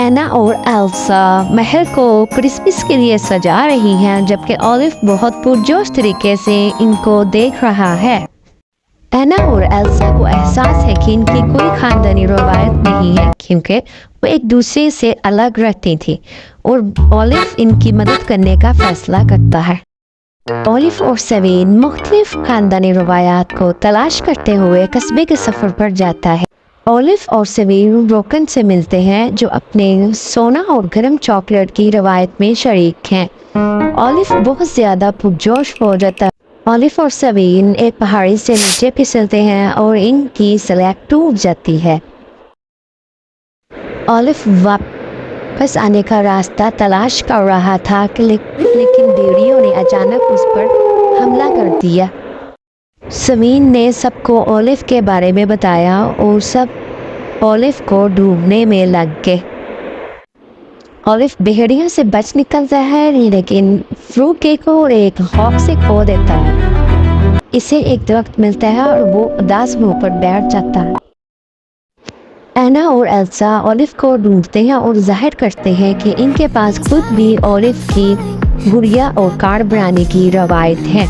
एना और एल्सा महल को क्रिसमस के लिए सजा रही हैं, जबकि ओलिव बहुत पुरजोश तरीके से इनको देख रहा है। एना और एल्सा को एहसास है कि इनकी कोई खानदानी रवायत नहीं है, क्योंकि वो एक दूसरे से अलग रहती थी, और ओलिव इनकी मदद करने का फैसला करता है। ओलिव और सवेन मुख्तलिफ खानदानी रवायात को तलाश करते हुए कस्बे के सफ़र पर जाता है। ओलिव और सवेन रोकन से मिलते हैं, जो अपने सोना और गर्म चॉकलेट की रवायत में शरीक हैं। ओलिव बहुत ज़्यादा पुरजोश हो जाता है। ओलिव और सवेन एक पहाड़ी से नीचे फिसलते हैं और इनकी स्लेट टूट जाती है। ओलिव वापस आने का रास्ता तलाश कर रहा था लेकिन भेड़ियों ने अचानक उस पर हमला कर दिया। सवेन ने सबको ओलिव के बारे में बताया और सब ओलिव को ढूंढने में लग गए। ओलिव भेड़ियों से बच निकलता है, लेकिन फ्रूके को एक हॉक से खो देता है। इसे एक दरख्त मिलता है और वो उदास मुंह पर बैठ जाता है। एना और एल्सा ओलिव को ढूंढते हैं और जाहिर करते हैं कि इनके पास खुद भी ओलिव की गुड़िया और कार बनाने की रवायत है।